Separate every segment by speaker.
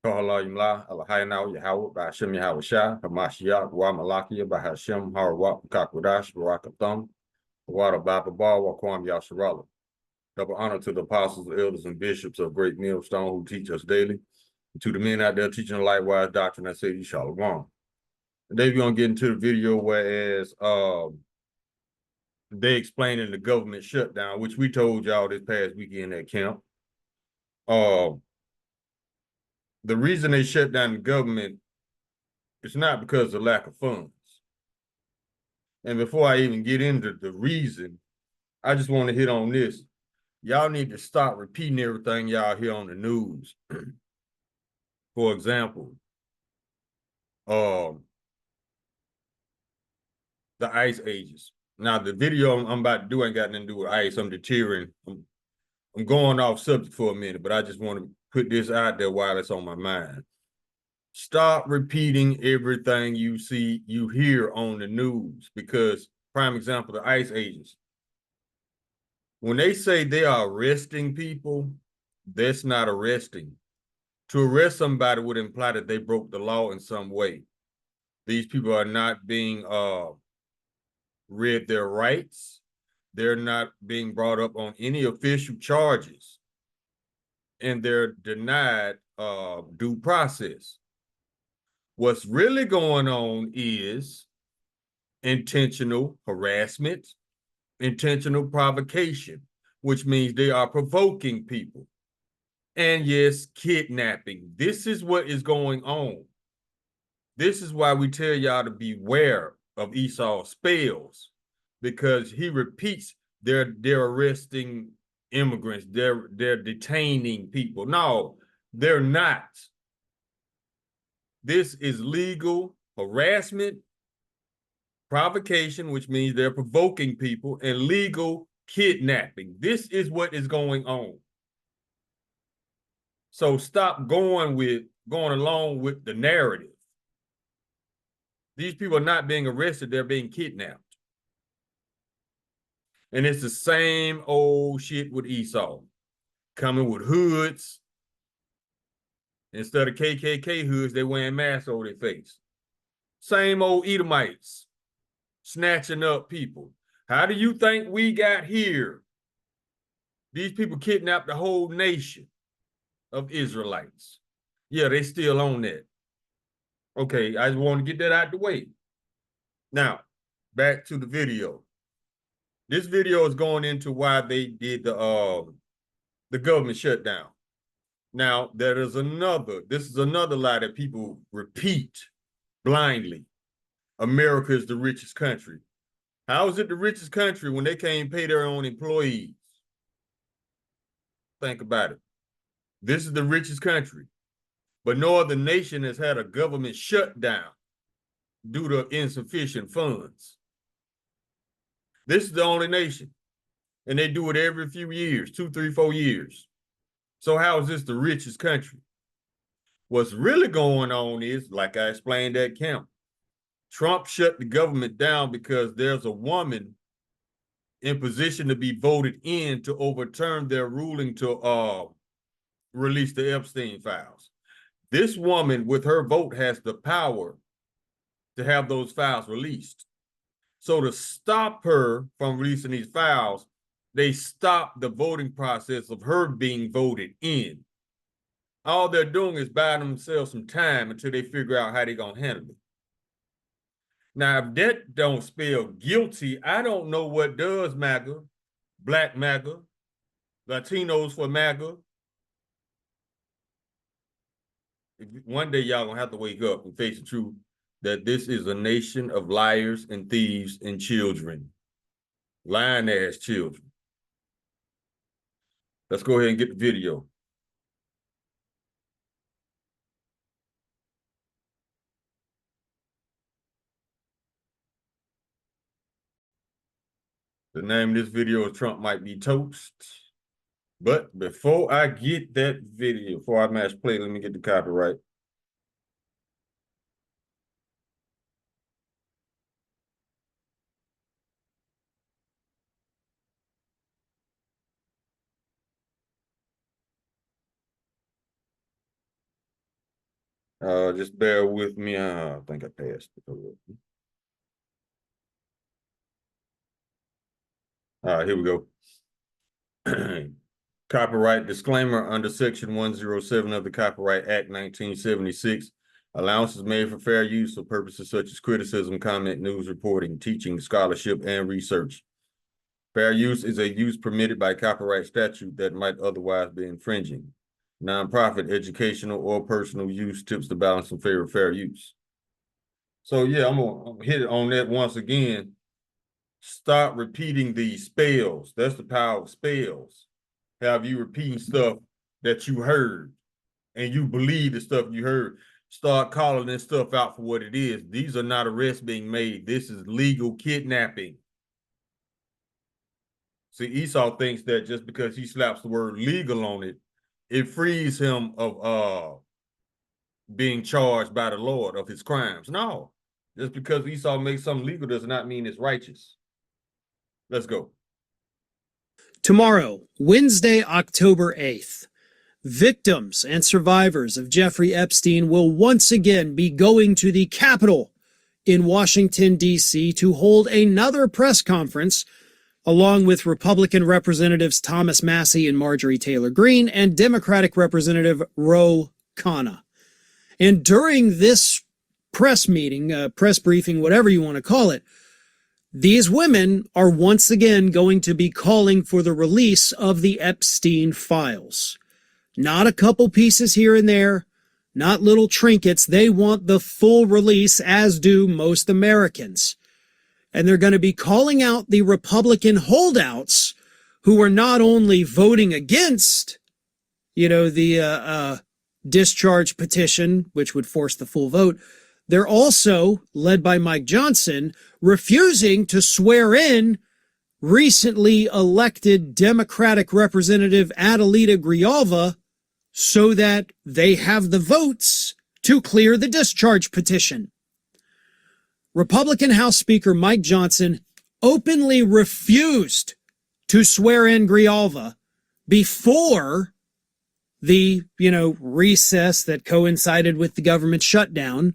Speaker 1: Kahalayimla, Alahainao, Yahweh, Bahashem Yahweh Shai, Hamashiach, Wa Malakia, Bahashem, Harawat, Kakwadash, Barakatham, Wada Baba Bar, Wakwam Yasharala. Double honor to the apostles, elders, and bishops of Great Millstone who teach us daily. And to the men out there teaching the likewise doctrine, I say, Shalom. Today we're going to get into the video whereas they explaining the government shutdown, which we told y'all this past weekend at camp. The reason they shut down the government is not because of lack of funds. And before I even get into the reason, I just want to hit on this. Y'all need to stop repeating everything y'all hear on the news. For example, the ICE agents. Now, the video I'm about to do ain't got nothing to do with ICE. I'm deterring. I'm going off subject for a minute, but I just want to put this out there while it's on my mind. Stop repeating everything you see, you hear on the news, because prime example, the ICE agents. When they say they are arresting people, that's not arresting. To arrest somebody would imply that they broke the law in some way. These people are not being read their rights. They're not being brought up on any official charges. And they're denied due process. What's really going on is intentional harassment, intentional provocation, which means they are provoking people. And yes, kidnapping. This is what is going on. This is why we tell y'all to beware of Esau's spells, because he repeats they're arresting immigrants, they're detaining people. No, they're not. This is legal harassment, provocation, which means they're provoking people, and legal kidnapping. This is what is going on. So stop going along with the narrative. These people are not being arrested, they're being kidnapped. And it's the same old shit with Esau. Coming with hoods. Instead of KKK hoods, they wearing masks over their face. Same old Edomites snatching up people. How do you think we got here? These people kidnapped the whole nation of Israelites. Yeah, they still on that. Okay, I just want to get that out the way. Now, back to the video. This video is going into why they did the government shutdown. Now, this is another lie that people repeat blindly. America is the richest country. How is it the richest country when they can't pay their own employees? Think about it. This is the richest country, but no other nation has had a government shutdown due to insufficient funds. This is the only nation, and they do it every few years, 2, 3, 4 years. So how is this the richest country? What's really going on is, like I explained at camp, Trump shut the government down because there's a woman in position to be voted in to overturn their ruling to release the Epstein files. This woman, with her vote, has the power to have those files released. So to stop her from releasing these files, they stop the voting process of her being voted in. All they're doing is buying themselves some time until they figure out how they're going to handle it. Now, if that don't spell guilty, I don't know what does, MAGA, Black MAGA, Latinos for MAGA. One day y'all gonna have to wake up and face the truth that this is a nation of liars and thieves and children. Lying ass children. Let's go ahead and get the video. The name of this video is Trump Might Be Toast. But before I get that video, before I mash play, let me get the copyright. Just bear with me. I think I passed it. All right, here we go. Copyright disclaimer under Section 107 of the Copyright Act 1976. Allowances made for fair use for purposes such as criticism, comment, news reporting, teaching, scholarship, and research. Fair use is a use permitted by copyright statute that might otherwise be infringing. Nonprofit, educational, or personal use tips the balance in favor of fair use. So yeah, I'm gonna hit it on that once again. Stop repeating these spells. That's the power of spells. Have you repeating stuff that you heard and you believe the stuff you heard. Start calling this stuff out for what it is. These are not arrests being made. This is legal kidnapping. See, Esau thinks that just because he slaps the word legal on it, it frees him of being charged by the Lord of his crimes. No, just because Esau makes something legal does not mean it's righteous. Let's go.
Speaker 2: Tomorrow, Wednesday, October 8th, victims and survivors of Jeffrey Epstein will once again be going to the Capitol in Washington, D.C. to hold another press conference along with Republican Representatives Thomas Massie and Marjorie Taylor Greene and Democratic Representative Ro Khanna. And during this press meeting, press briefing, whatever you want to call it, these women are once again going to be calling for the release of the Epstein files. Not a couple pieces here and there, not little trinkets. They want the full release, as do most Americans. And they're going to be calling out the Republican holdouts who are not only voting against, the discharge petition, which would force the full vote. They're also, led by Mike Johnson, refusing to swear in recently elected Democratic Representative Adelita Grijalva so that they have the votes to clear the discharge petition. Republican House Speaker Mike Johnson openly refused to swear in Grijalva before the, recess that coincided with the government shutdown,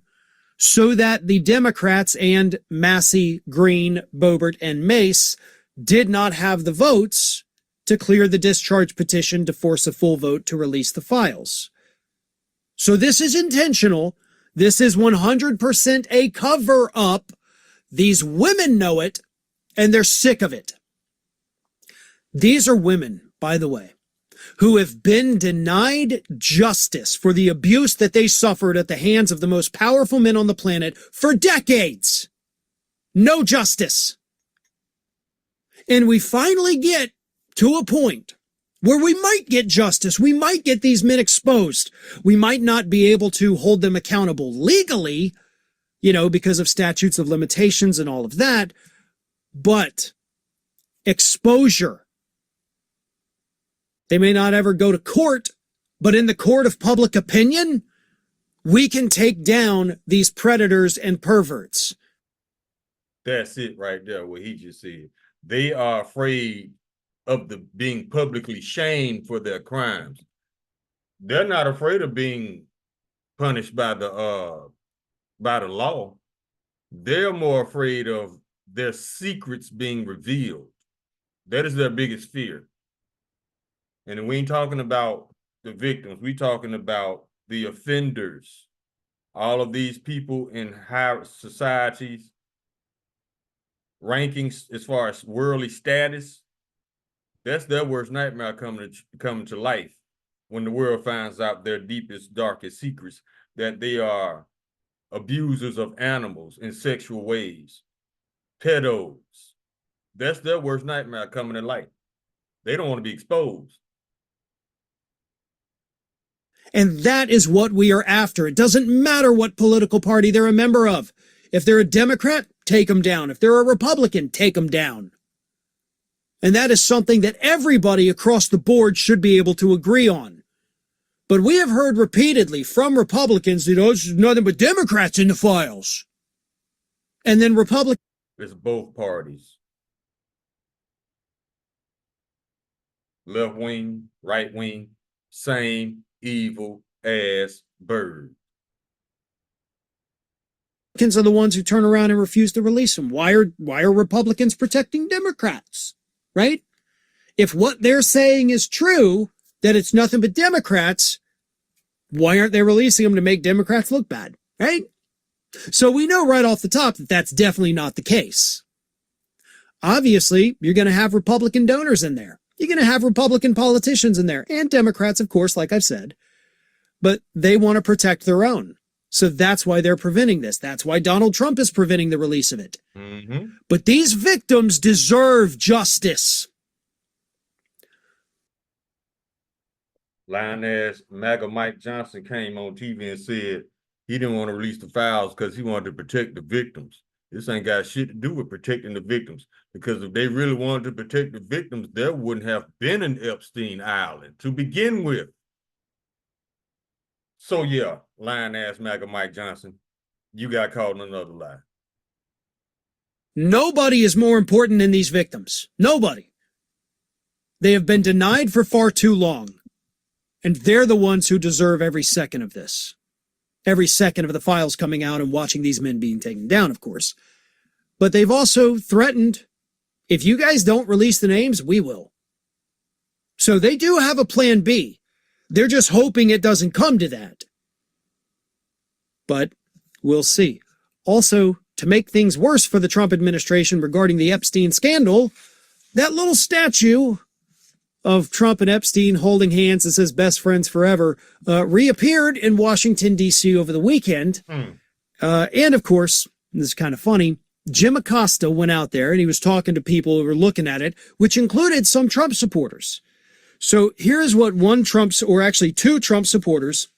Speaker 2: so that the Democrats and Massie, Greene, Boebert, and Mace did not have the votes to clear the discharge petition to force a full vote to release the files. So this is intentional. This is 100% a cover-up. These women know it, and they're sick of it. These are women, by the way, who have been denied justice for the abuse that they suffered at the hands of the most powerful men on the planet for decades. No justice. And we finally get to a point where we might get justice. We might get these men exposed. We might not be able to hold them accountable legally, because of statutes of limitations and all of that, but exposure. They may not ever go to court, but in the court of public opinion, we can take down these predators and perverts.
Speaker 1: That's it right there, what he just said. They are afraid of being publicly shamed for their crimes. They're not afraid of being punished by the law. They're more afraid of their secrets being revealed. That is their biggest fear. And we ain't talking about the victims. We talking about the offenders. All of these people in high societies, rankings as far as worldly status, that's their worst nightmare coming to life when the world finds out their deepest, darkest secrets, that they are abusers of animals in sexual ways, pedos. That's their worst nightmare coming to light. They don't want to be exposed.
Speaker 2: And that is what we are after. It doesn't matter what political party they're a member of. If they're a Democrat, take them down. If they're a Republican, take them down. And that is something that everybody across the board should be able to agree on. But we have heard repeatedly from Republicans that there's nothing but Democrats in the files. And then Republicans.
Speaker 1: It's both parties. Left wing, right wing, same evil ass bird.
Speaker 2: Republicans are the ones who turn around and refuse to release them. Why are Republicans protecting Democrats, right? If what they're saying is true, that it's nothing but Democrats, why aren't they releasing them to make Democrats look bad, right? So we know right off the top that that's definitely not the case. Obviously, you're going to have Republican donors in there. You're going to have Republican politicians in there, and Democrats, of course, like I've said. But they want to protect their own. So that's why they're preventing this. That's why Donald Trump is preventing the release of it. Mm-hmm. But these victims deserve justice.
Speaker 1: Lying-ass MAGA Mike Johnson came on TV and said he didn't want to release the files because he wanted to protect the victims. This ain't got shit to do with protecting the victims, because if they really wanted to protect the victims, there wouldn't have been an Epstein Island to begin with. So yeah, lying-ass MAGA Mike Johnson, you got caught in another lie.
Speaker 2: Nobody is more important than these victims. Nobody. They have been denied for far too long. And they're the ones who deserve every second of this. Every second of the files coming out and watching these men being taken down, of course. But they've also threatened, if you guys don't release the names, we will. So they do have a plan B. They're just hoping it doesn't come to that. But we'll see. Also, to make things worse for the Trump administration regarding the Epstein scandal, that little statue of Trump and Epstein holding hands that says best friends forever reappeared in Washington, D.C. over the weekend. And of course, this is kind of funny, Jim Acosta went out there and he was talking to people who were looking at it, which included some Trump supporters. So here's what two Trump supporters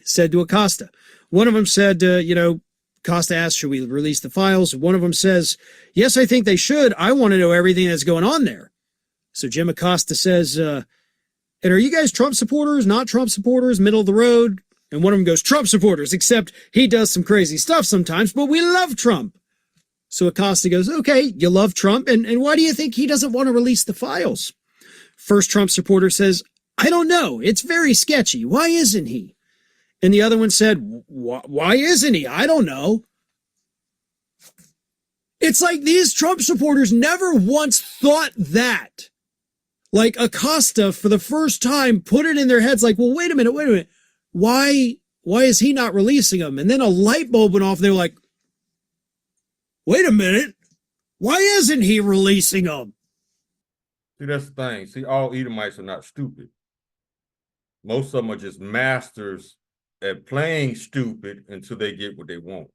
Speaker 2: said to Acosta. One of them said, Acosta asked, should we release the files? One of them says, yes, I think they should. I want to know everything that's going on there. So Jim Acosta says, and are you guys Trump supporters, not Trump supporters, middle of the road? And one of them goes, Trump supporters, except he does some crazy stuff sometimes, but we love Trump. So Acosta goes, okay, you love Trump, and why do you think he doesn't want to release the files? First Trump supporter says, I don't know. It's very sketchy. Why isn't he? And the other one said, why isn't he? I don't know. It's like these Trump supporters never once thought that. Like Acosta, for the first time, put it in their heads like, well, wait a minute. Why is he not releasing them? And then a light bulb went off and they were like, wait a minute. Why isn't he releasing them?
Speaker 1: See, that's the thing. See, all Edomites are not stupid. Most of them are just masters at playing stupid until they get what they want.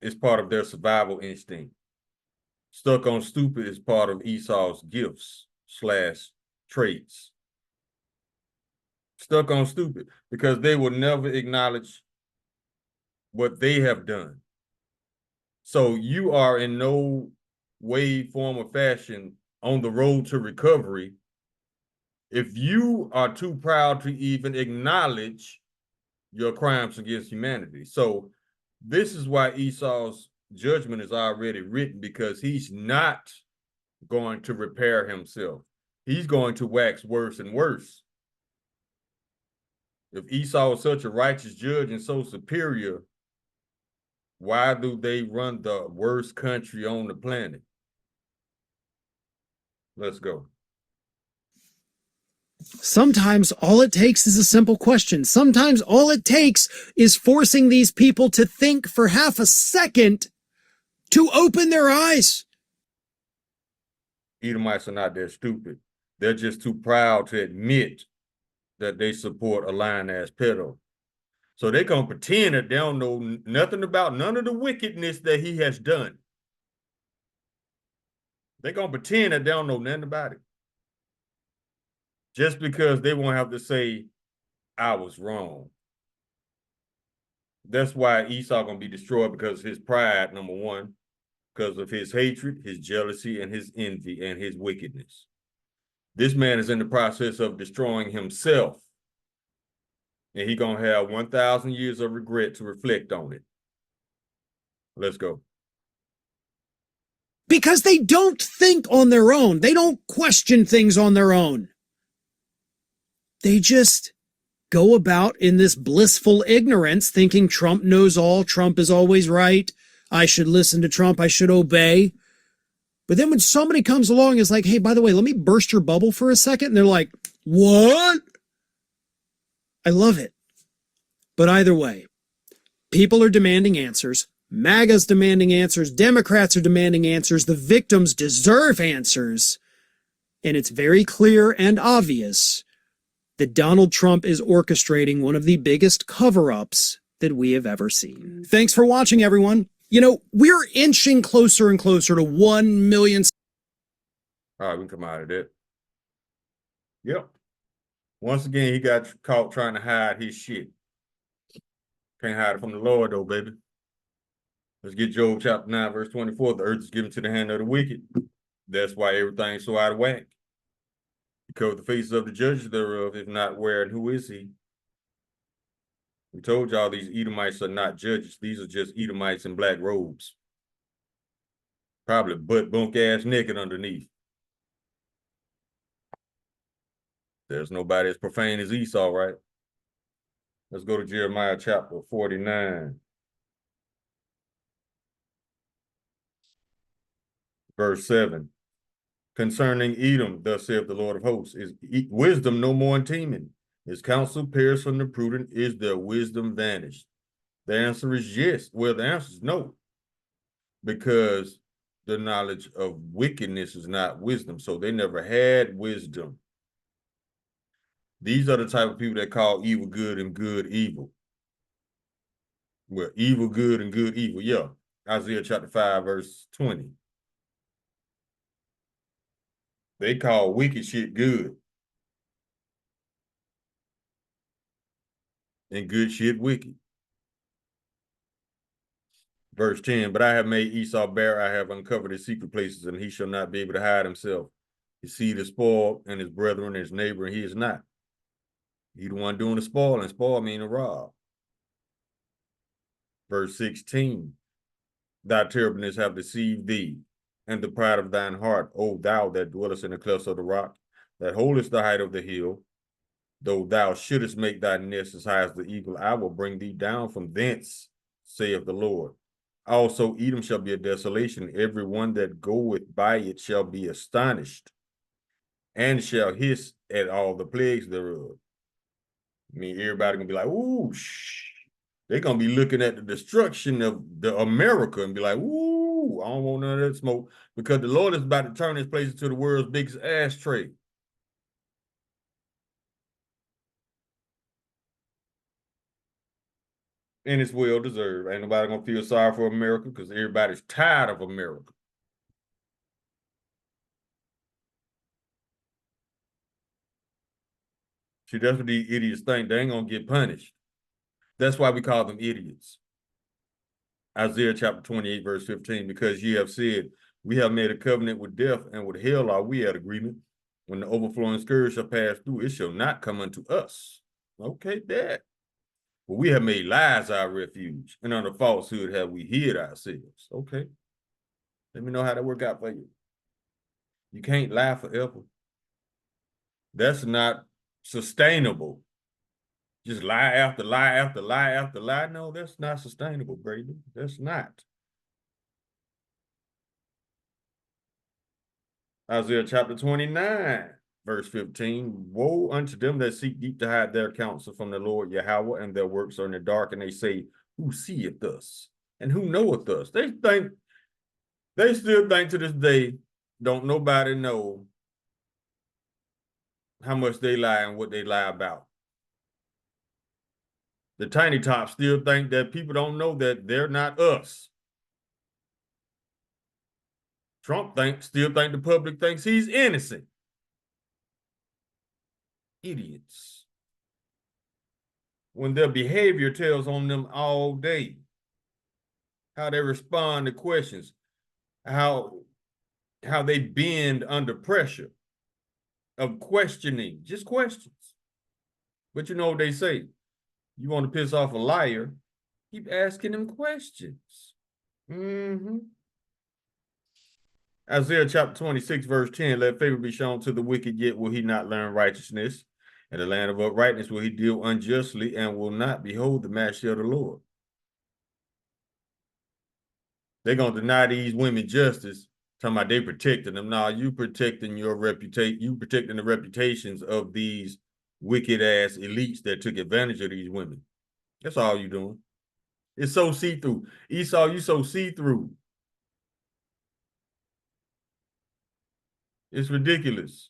Speaker 1: It's part of their survival instinct. Stuck on stupid is part of Esau's gifts / traits. Stuck on stupid because they will never acknowledge what they have done. So you are in no way, form, or fashion on the road to recovery if you are too proud to even acknowledge your crimes against humanity. So this is why Esau's judgment is already written, because he's not going to repair himself. He's going to wax worse and worse. If Esau is such a righteous judge and so superior, why do they run the worst country on the planet? Let's go.
Speaker 2: Sometimes all it takes is a simple question. Sometimes all it takes is forcing these people to think for half a second to open their eyes.
Speaker 1: Edomites are not that stupid. They're just too proud to admit that they support a lying-ass pedo. So they gonna pretend that they don't know nothing about none of the wickedness that he has done. They gonna pretend that they don't know nothing about it. Just because they won't have to say, I was wrong. That's why Esau gonna be destroyed, because of his pride, number one, because of his hatred, his jealousy, and his envy, and his wickedness. This man is in the process of destroying himself. And he's gonna have 1,000 years of regret to reflect on it. Let's go.
Speaker 2: Because they don't think on their own. They don't question things on their own. They just go about in this blissful ignorance, thinking Trump knows all, Trump is always right, I should listen to Trump, I should obey. But then when somebody comes along and is like, hey, by the way, let me burst your bubble for a second, and they're like, what? I love it. But either way, people are demanding answers. MAGA's demanding answers. Democrats are demanding answers. The victims deserve answers. And it's very clear and obvious that Donald Trump is orchestrating one of the biggest cover-ups that we have ever seen. Thanks for watching, everyone. You know, we're inching closer and closer to 1 million.
Speaker 1: All right, we can come out of that. Yep. Once again, he got caught trying to hide his shit. Can't hide it from the Lord, though, baby. Let's get Job chapter 9, verse 24. The earth is given to the hand of the wicked. That's why everything's so out of whack. He covered the faces of the judges thereof, if not where and who is he? We told y'all these Edomites are not judges. These are just Edomites in black robes. Probably butt bunk ass naked underneath. There's nobody as profane as Esau, right? Let's go to Jeremiah chapter 49. Verse 7. Concerning Edom, thus saith the Lord of hosts, is wisdom no more in teeming? Is counsel perished from the prudent? Is their wisdom vanished? The answer is yes. Well, the answer is no. Because the knowledge of wickedness is not wisdom. So they never had wisdom. These are the type of people that call evil good and good evil. Well, evil good and good evil. Yeah. Isaiah chapter 5, verse 20. They call wicked shit good. And good shit wicked. Verse 10, but I have made Esau bare, I have uncovered his secret places, and he shall not be able to hide himself. His seed is spoiled, and his brethren, and his neighbor, and he is not. He the one doing the spoil, and spoil mean to rob. Verse 16, thy terribleness have deceived thee, and the pride of thine heart, O thou that dwellest in the clefts of the rock, that holdest the height of the hill, though thou shouldest make thy nest as high as the eagle, I will bring thee down from thence, saith the Lord. Also, Edom shall be a desolation. Every one that goeth by it shall be astonished, and shall hiss at all the plagues thereof. I mean, everybody gonna be like, ooh, shh. They're gonna be looking at the destruction of the America and be like, ooh, I don't want none of that smoke, because the Lord is about to turn this place into the world's biggest ashtray. And it's well deserved. Ain't nobody gonna feel sorry for America because everybody's tired of America. See, that's what these idiots think. They ain't gonna get punished. That's why we call them idiots. Isaiah chapter 28, verse 15, because ye have said, we have made a covenant with death, and with hell are we at agreement. When the overflowing scourge shall pass through, it shall not come unto us. Okay, Dad. But we have made lies our refuge, and under falsehood have we hid ourselves. Okay. Let me know how that work out for you. You can't lie forever. That's not sustainable. Just lie after lie after lie after lie. No, that's not sustainable, Brady. That's not. Isaiah chapter 29, verse 15. Woe unto them that seek deep to hide their counsel from the Lord Yahweh, and their works are in the dark, and they say, who seeth us? And who knoweth us? They still think to this day, don't nobody know how much they lie and what they lie about. The tiny tops still think that people don't know that they're not us. Trump still think the public thinks he's innocent. Idiots. When their behavior tells on them all day, how they respond to questions, how they bend under pressure of questioning, just questions. But you know what they say? You want to piss off a liar, keep asking him questions. Isaiah chapter 26, verse 10, let favor be shown to the wicked, yet will he not learn righteousness. In the land of uprightness will he deal unjustly and will not behold the master of the Lord. They're going to deny these women justice, talking about they protecting them. Now you protecting your reputation, you protecting the reputations of these wicked ass elites that took advantage of these women. That's all you doing. It's so see-through. Esau, you so see-through. It's ridiculous.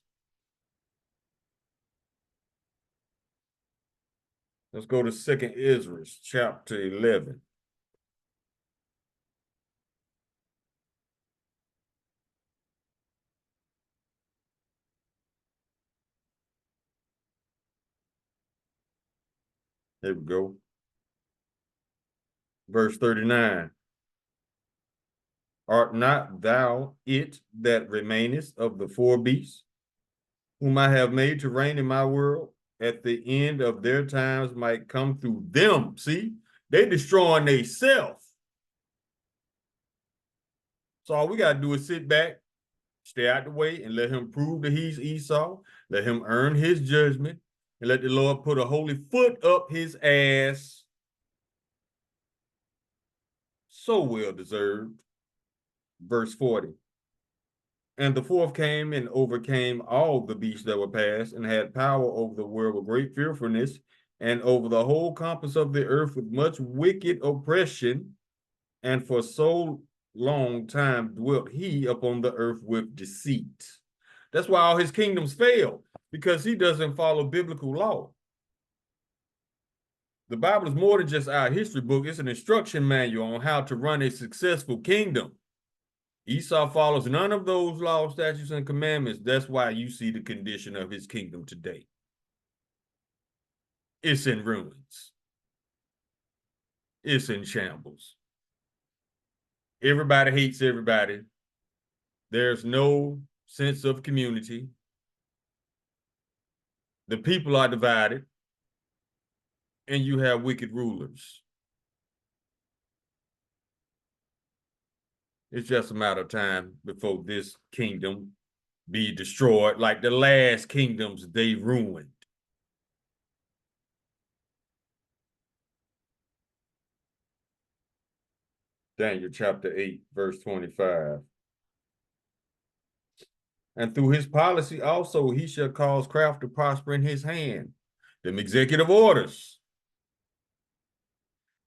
Speaker 1: Let's go to 2nd Ezra, chapter 11. There we go. Verse 39. Art not thou it that remainest of the four beasts, whom I have made to reign in my world? At the end of their times might come through them. See, they destroying themselves. So all we got to do is sit back, stay out the way, and let him prove that he's Esau. Let him earn his judgment, and let the Lord put a holy foot up his ass. So well deserved. Verse 40. And the fourth came and overcame all the beasts that were past, and had power over the world with great fearfulness, and over the whole compass of the earth with much wicked oppression. And for so long time dwelt he upon the earth with deceit. That's why all his kingdoms fail, because he doesn't follow biblical law. The Bible is more than just our history book. It's an instruction manual on how to run a successful kingdom. Esau follows none of those laws, statutes, and commandments. That's why you see the condition of his kingdom today. It's in ruins. It's in shambles. Everybody hates everybody. There's no sense of community. The people are divided, and you have wicked rulers. It's just a matter of time before this kingdom be destroyed like the last kingdoms they ruined. Daniel chapter 8, verse 25. And through his policy also he shall cause craft to prosper in his hand. Them executive orders.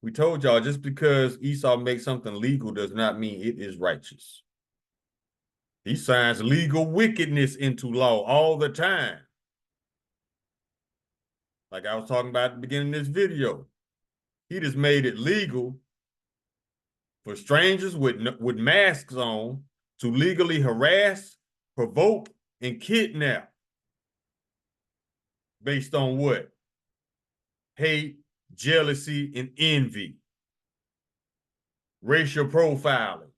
Speaker 1: We told y'all, just because Esau makes something legal does not mean it is righteous. He signs legal wickedness into law all the time. Like I was talking about at the beginning of this video. He just made it legal for strangers with masks on to legally harass, provoke, and kidnap. Based on what? Hate, jealousy, and envy. Racial profiling,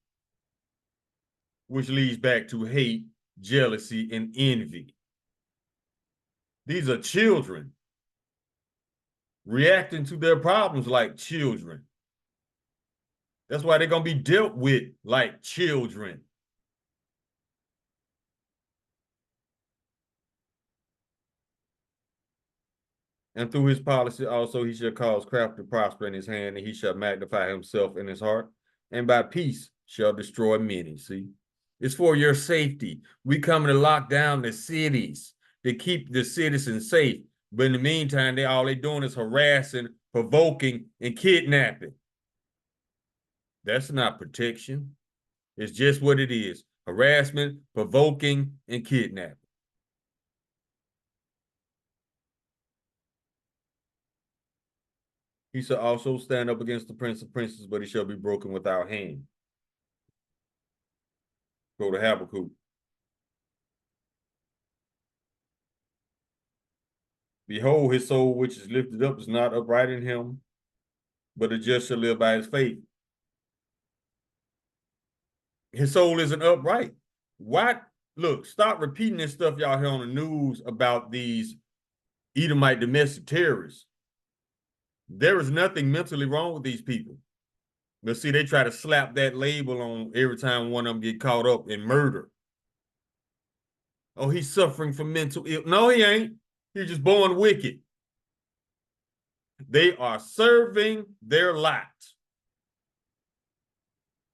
Speaker 1: which leads back to hate, jealousy, and envy. These are children reacting to their problems like children. That's why they're going to be dealt with like children. And through his policy also he shall cause craft to prosper in his hand, and he shall magnify himself in his heart, and by peace shall destroy many. See, it's for your safety. We coming to lock down the cities to keep the citizens safe. But in the meantime, all they doing is harassing, provoking, and kidnapping. That's not protection. It's just what it is. Harassment, provoking, and kidnapping. He shall also stand up against the prince of princes, but he shall be broken without hand. Go to Habakkuk. Behold, his soul which is lifted up is not upright in him, but the just shall live by his faith. His soul isn't upright. Why? Look, stop repeating this stuff y'all hear on the news about these Edomite domestic terrorists. There is nothing mentally wrong with these people. But see, they try to slap that label on every time one of them get caught up in murder. Oh, he's suffering from mental illness. No, he ain't. He was just born wicked. They are serving their lot.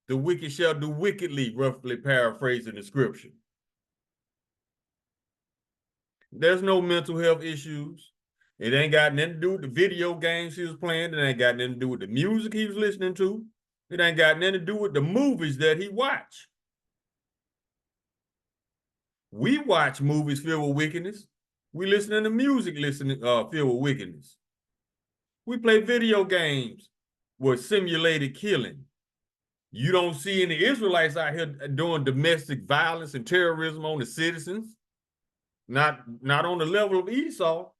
Speaker 1: The wicked shall do wickedly, roughly paraphrasing the scripture. There's no mental health issues. It ain't got nothing to do with the video games he was playing. It ain't got nothing to do with the music he was listening to. It ain't got nothing to do with the movies that he watched. We watch movies filled with wickedness. We listen to music filled with wickedness. We play video games with simulated killing. You don't see any Israelites out here doing domestic violence and terrorism on the citizens. Not on the level of Esau.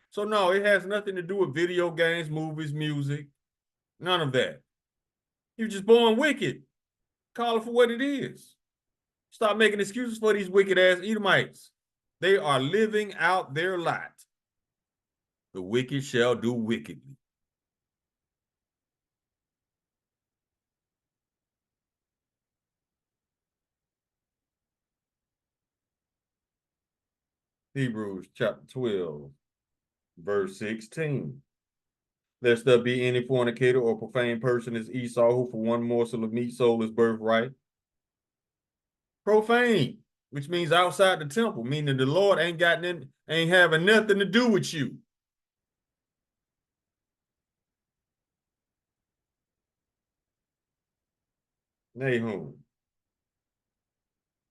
Speaker 1: So no, it has nothing to do with video games, movies, music. None of that. You're just born wicked. Call it for what it is. Stop making excuses for these wicked ass Edomites. They are living out their lot. The wicked shall do wickedly. Hebrews chapter 12, verse 16. Lest there be any fornicator or profane person as Esau, who for one morsel of meat sold his birthright. Profane, which means outside the temple, meaning the Lord ain't having nothing to do with you. Nahum,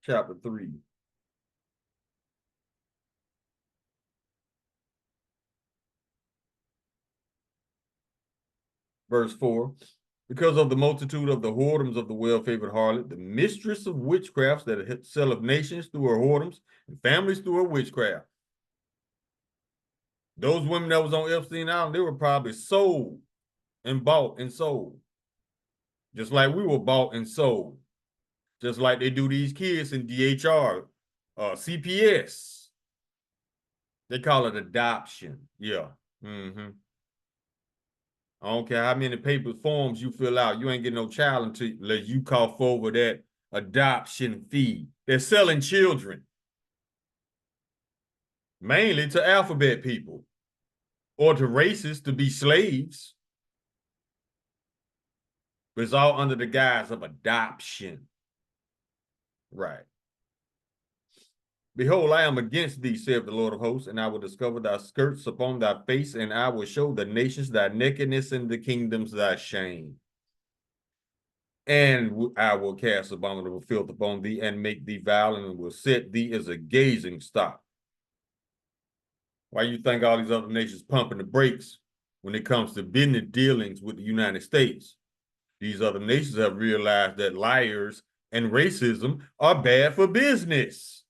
Speaker 1: chapter 3. Verse 4. Because of the multitude of the whoredoms of the well-favored harlot, the mistress of witchcrafts that selleth nations through her whoredoms and families through her witchcraft. Those women that was on Epstein Island, they were probably sold and bought and sold. Just like we were bought and sold. Just like they do these kids in DHR, CPS. They call it adoption. Yeah. Mm-hmm. I don't care how many paper forms you fill out. You ain't getting no child until you cough over that adoption fee. They're selling children. Mainly to alphabet people. Or to races to be slaves. But it's all under the guise of adoption. Right. Behold, I am against thee, saith the Lord of hosts, and I will discover thy skirts upon thy face, and I will show the nations thy nakedness and the kingdoms thy shame. And I will cast abominable filth upon thee, and make thee vile, and will set thee as a gazing stock. Why you think all these other nations pumping the brakes when it comes to business dealings with the United States? These other nations have realized that liars and racism are bad for business.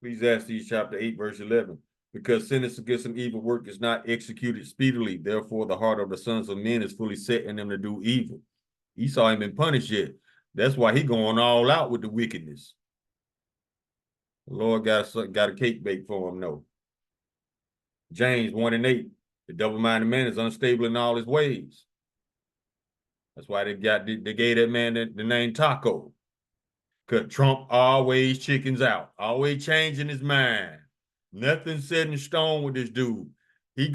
Speaker 1: Ecclesiastes chapter 8, verse 11. Because sentence against an evil work is not executed speedily, therefore the heart of the sons of men is fully set in them to do evil. Esau ain't been punished yet. That's why he going all out with the wickedness. The Lord got a cake baked for him, no. James 1 and 8. The double-minded man is unstable in all his ways. That's why they gave that man the name Taco. Because Trump always chickens out, always changing his mind. Nothing set in stone with this dude. He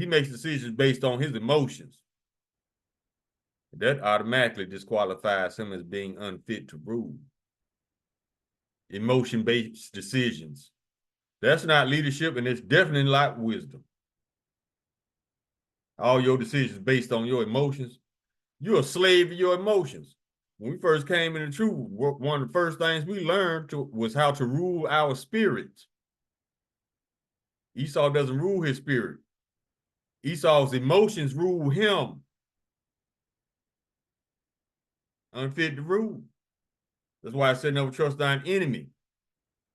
Speaker 1: makes decisions based on his emotions. That automatically disqualifies him as being unfit to rule. Emotion-based decisions. That's not leadership, and it's definitely not wisdom. All your decisions based on your emotions. You're a slave to your emotions. When we first came into truth, one of the first things we learned was how to rule our spirit. Esau doesn't rule his spirit. Esau's emotions rule him. Unfit to rule. That's why I said never trust thine enemy.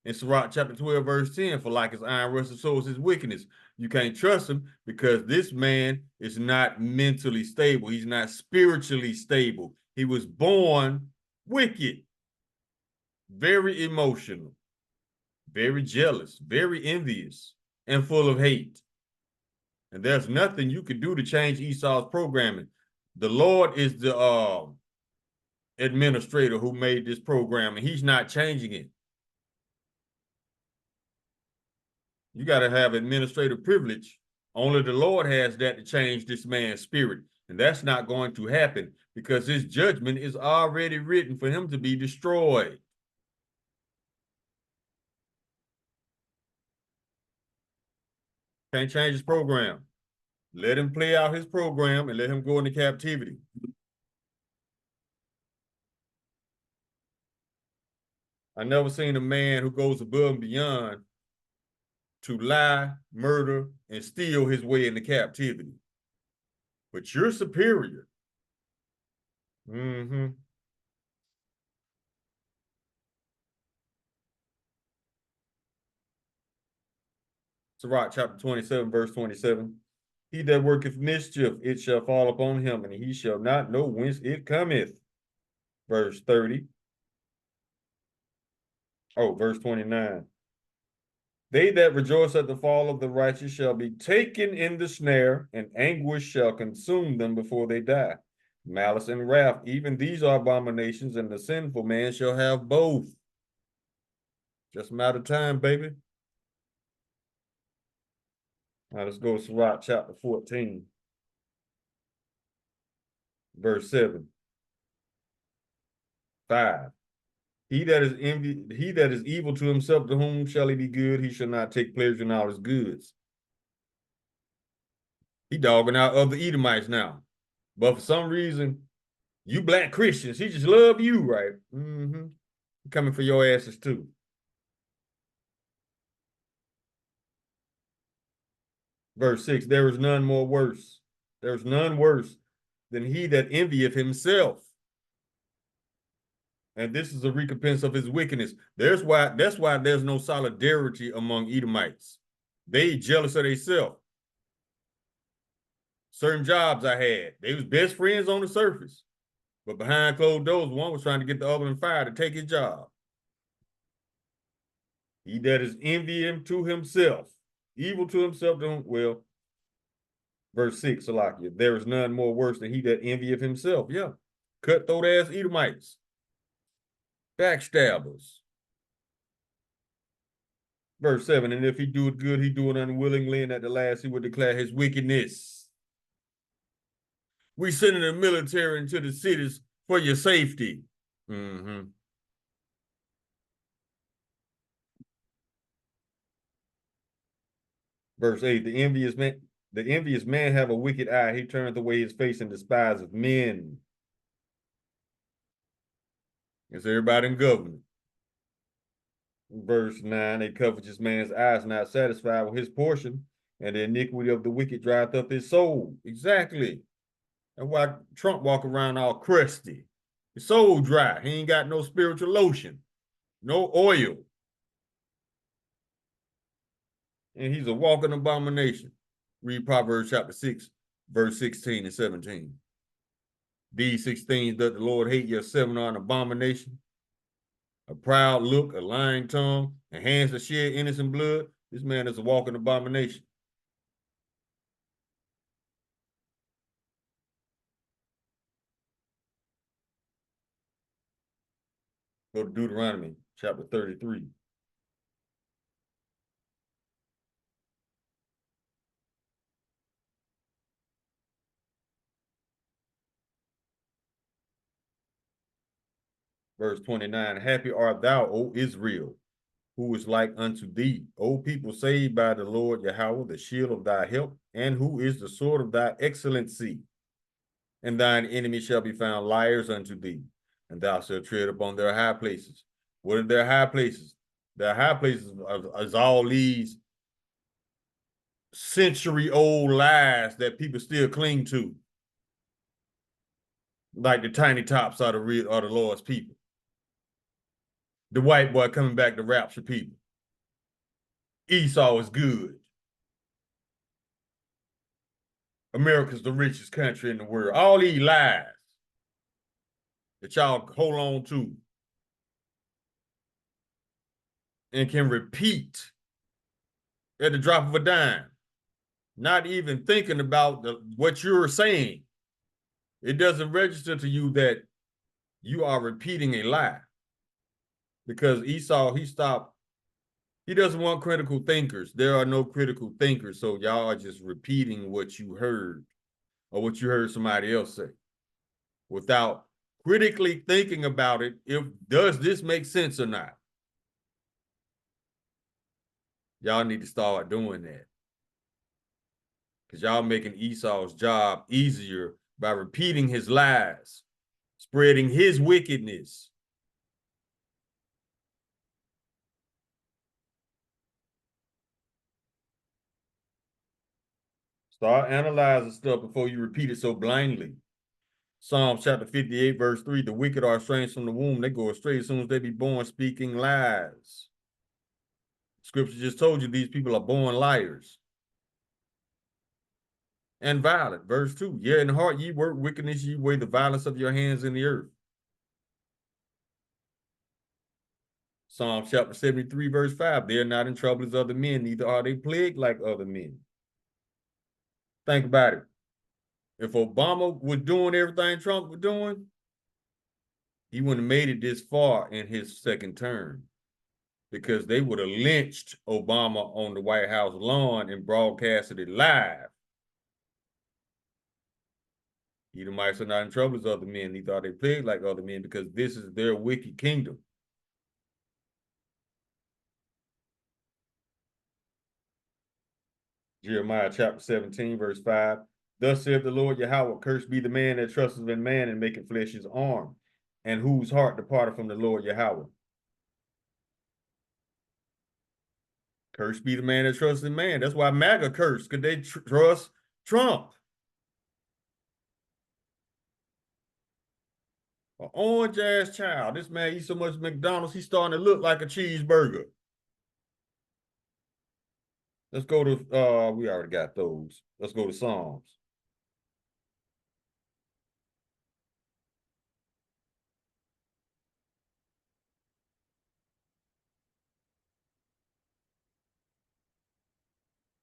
Speaker 1: In Sirach chapter 12, verse 10, for like his iron rusted so is his wickedness. You can't trust him because this man is not mentally stable. He's not spiritually stable. He was born wicked, very emotional, very jealous, very envious, and full of hate. And there's nothing you could do to change Esau's programming. The Lord is the administrator who made this program, and he's not changing it. You got to have administrative privilege. Only the Lord has that to change this man's spirit. And that's not going to happen because his judgment is already written for him to be destroyed. Can't change his program. Let him play out his program and let him go into captivity. I never seen a man who goes above and beyond to lie, murder, and steal his way into captivity. But you're superior. Mm-hmm. Sirach chapter 27, verse 27. He that worketh mischief, it shall fall upon him, and he shall not know whence it cometh. Verse 30. Oh, verse 29. They that rejoice at the fall of the righteous shall be taken in the snare, and anguish shall consume them before they die. Malice and wrath, even these are abominations, and the sinful man shall have both. Just a matter of time, baby. Now let's go to Sirach chapter 14, verse 7. 5. He that is evil to himself, to whom shall he be good? He shall not take pleasure in all his goods. He dogging out other Edomites now. But for some reason, you black Christians, he just love you, right? Mm-hmm. Coming for your asses too. Verse 6, there is none more worse. There is none worse than he that envieth himself. And this is a recompense of his wickedness. That's why there's no solidarity among Edomites. They jealous of themselves. Certain jobs I had, they was best friends on the surface. But behind closed doors, one was trying to get the other one fired to take his job. He that is envying to himself, evil to himself, well, verse 6, Salakia, there is none more worse than he that envieth himself. Yeah. Cutthroat ass Edomites. Backstabbers. Verse 7, and if he do it good, he do it unwillingly, and at the last he would declare his wickedness. We sending the military into the cities for your safety. Mm-hmm. Verse 8, the envious man have a wicked eye. He turneth away his face and despiseth men. It's everybody in government. Verse 9, a covetous man's eyes not satisfied with his portion, and the iniquity of the wicked drieth up his soul. Exactly. That's why Trump walk around all crusty. His soul dry. He ain't got no spiritual lotion, no oil. And he's a walking abomination. Read Proverbs chapter 6, verse 16 and 17. These 6 things doth the Lord hate, your 7 are an abomination. A proud look, a lying tongue, and hands that shed innocent blood. This man is a walking abomination. Go to Deuteronomy chapter 33. Verse 29, happy art thou, O Israel, who is like unto thee, O people saved by the Lord Yahweh, the shield of thy help, and who is the sword of thy excellency. And thine enemies shall be found liars unto thee, and thou shalt tread upon their high places. What are their high places? Their high places is all these century-old lies that people still cling to, like the tiny tops are the Lord's people. The white boy coming back to rapture people. Esau is good. America's the richest country in the world. All these lies that y'all hold on to and can repeat at the drop of a dime, not even thinking about what you're saying. It doesn't register to you that you are repeating a lie. Because Esau, he doesn't want critical thinkers. There are no critical thinkers. So y'all are just repeating what you heard or what you heard somebody else say without critically thinking about it. Does this make sense or not? Y'all need to start doing that. Because y'all making Esau's job easier by repeating his lies, spreading his wickedness. Start analyzing stuff before you repeat it so blindly. Psalms chapter 58, verse 3, the wicked are estranged from the womb. They go astray as soon as they be born, speaking lies. Scripture just told you these people are born liars and violent. Verse 2, yeah, in the heart ye work wickedness, ye weigh the violence of your hands in the earth. Psalm chapter 73, verse 5, they are not in trouble as other men, neither are they plagued like other men. Think about it. If Obama was doing everything Trump was doing, he wouldn't have made it this far in his second term because they would have lynched Obama on the White House lawn and broadcasted it live. Edomites are not in trouble as other men, neither are they plagued like other men, because this is their wicked kingdom. Jeremiah chapter 17, verse 5. Thus saith the Lord Yahweh, cursed be the man that trusteth in man and maketh flesh his arm, and whose heart departed from the Lord Yahweh. Cursed be the man that trusts in man. That's why MAGA cursed, because they trust Trump. An orange ass child. This man eats so much McDonald's, he's starting to look like a cheeseburger. Let's go to we already got those. Let's go to Psalms.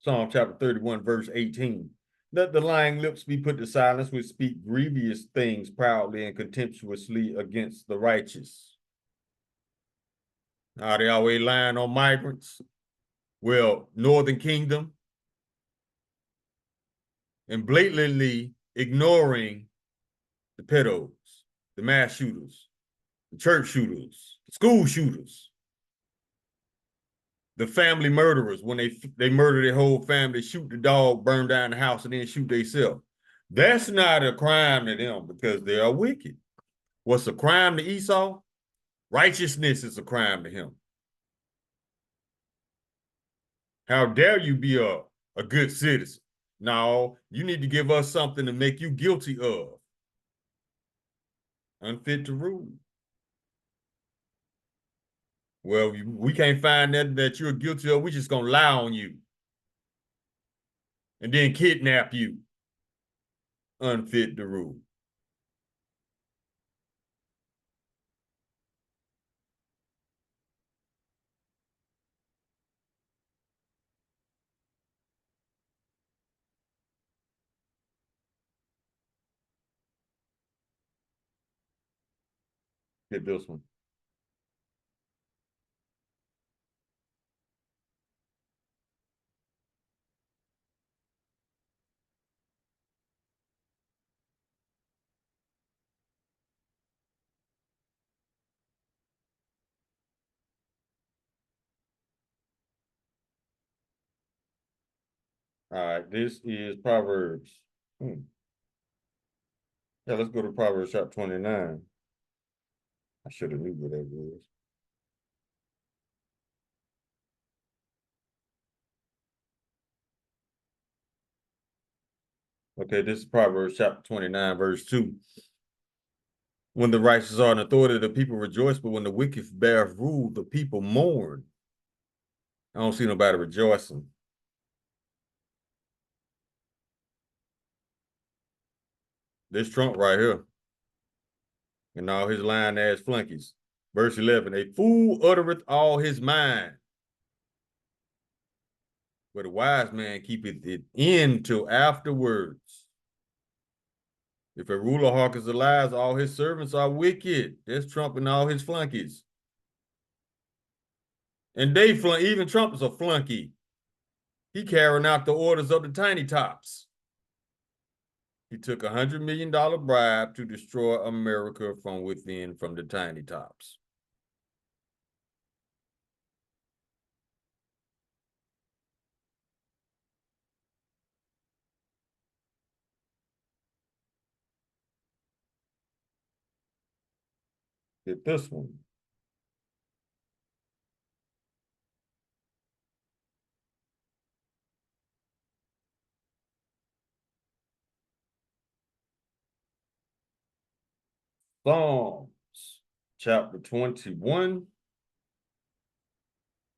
Speaker 1: Psalm chapter 31, verse 18. Let the lying lips be put to silence, which speak grievous things proudly and contemptuously against the righteous. Are they always lying on migrants? Well, Northern Kingdom, and blatantly ignoring the pedos, the mass shooters, the church shooters, the school shooters, the family murderers. When they murder their whole family, shoot the dog, burn down the house, and then shoot themselves. That's not a crime to them because they are wicked. What's a crime to Esau? Righteousness is a crime to him. How dare you be a good citizen? No, you need to give us something to make you guilty of. Unfit to rule. Well, we can't find that you're guilty of. We're just going to lie on you and then kidnap you. Unfit to rule. Get this one. All right, this is Proverbs. Yeah, let's go to Proverbs chapter 29. I should have knew what that was. Okay, this is Proverbs chapter 29, verse 2. When the righteous are in authority, the people rejoice, but when the wicked bear rule, the people mourn. I don't see nobody rejoicing. This Trump right here and all his lying ass flunkies. Verse 11, a fool uttereth all his mind, but a wise man keepeth it in till afterwards. If a ruler hearkens to lies, all his servants are wicked. There's Trump and all his flunkies. And they even Trump is a flunky. He carrying out the orders of the tiny tops. He took $100 million bribe to destroy America from within from the tiny tops. Get this one. Psalms chapter 21,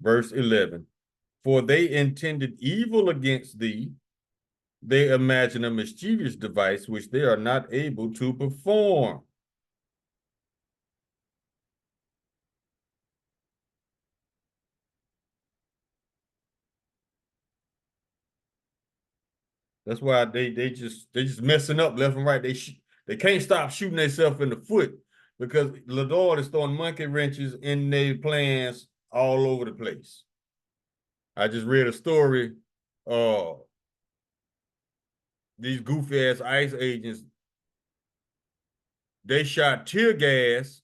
Speaker 1: verse 11. For they intended evil against thee. They imagine a mischievous device which they are not able to perform. That's why they just messing up left and right. They can't stop shooting themselves in the foot because the Lord is throwing monkey wrenches in their plans all over the place. I just read a story. These goofy ass ICE agents, they shot tear gas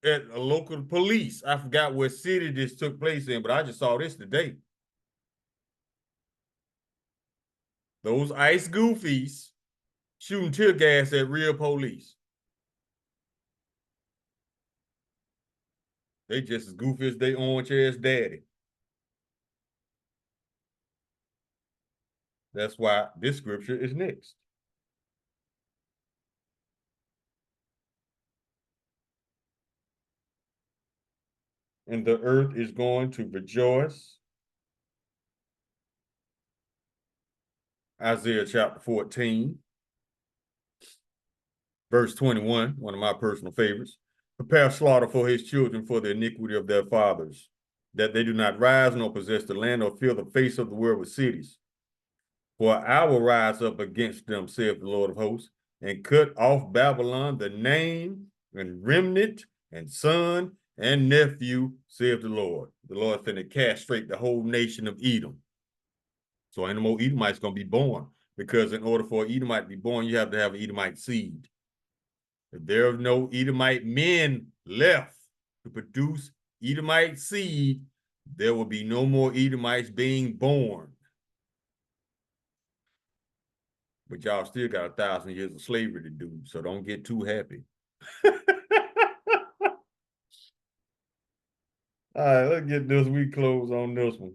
Speaker 1: at a local police. I forgot what city this took place in, but I just saw this today. Those ICE goofies shooting tear gas at real police. They just as goofy as they orange ass daddy. That's why this scripture is next. And the earth is going to rejoice. Isaiah chapter 14, verse 21, one of my personal favorites. Prepare slaughter for his children for the iniquity of their fathers, that they do not rise nor possess the land or fill the face of the world with cities. For I will rise up against them, saith the Lord of hosts, and cut off Babylon, the name and remnant and son and nephew, saith the Lord. The Lord finna castrate the whole nation of Edom. So ain't no more Edomites gonna be born, because in order for an Edomite to be born, you have to have an Edomite seed. If there are no Edomite men left to produce Edomite seed, there will be no more Edomites being born. But y'all still got 1,000 years of slavery to do, so don't get too happy. All right, let's get this week close on this one.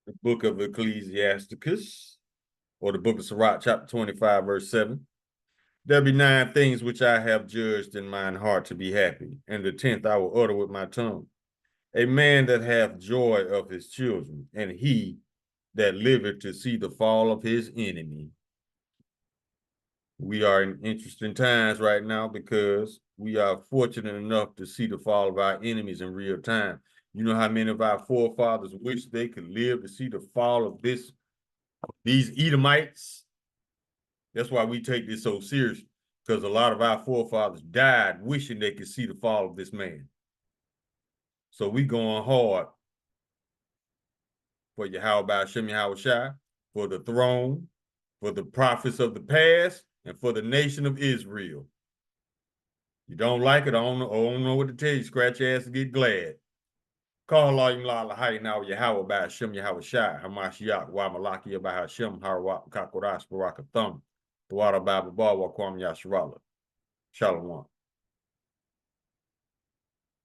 Speaker 1: The book of Ecclesiasticus, or the book of Sirach, chapter 25, verse 7. There be 9 things which I have judged in mine heart to be happy, and the 10th I will utter with my tongue. A man that hath joy of his children, and he that liveth to see the fall of his enemy. We are in interesting times right now because we are fortunate enough to see the fall of our enemies in real time. You know how many of our forefathers wish they could live to see the fall of these Edomites? That's why we take this so serious, because a lot of our forefathers died wishing they could see the fall of this man. So we going hard for Yahweh Shem Yahushai, for the throne, for the prophets of the past, and for the nation of Israel. You don't like it, I don't know what to tell you. Scratch your ass and get glad. Call all you la hiding now Yahweh by Shem Yahushai, Hamashiach, Wa Malaki by Hashem, Harawak, Kakoras, Barakathum, the water Bible Bar, Wakwam Yasharala. Shalom.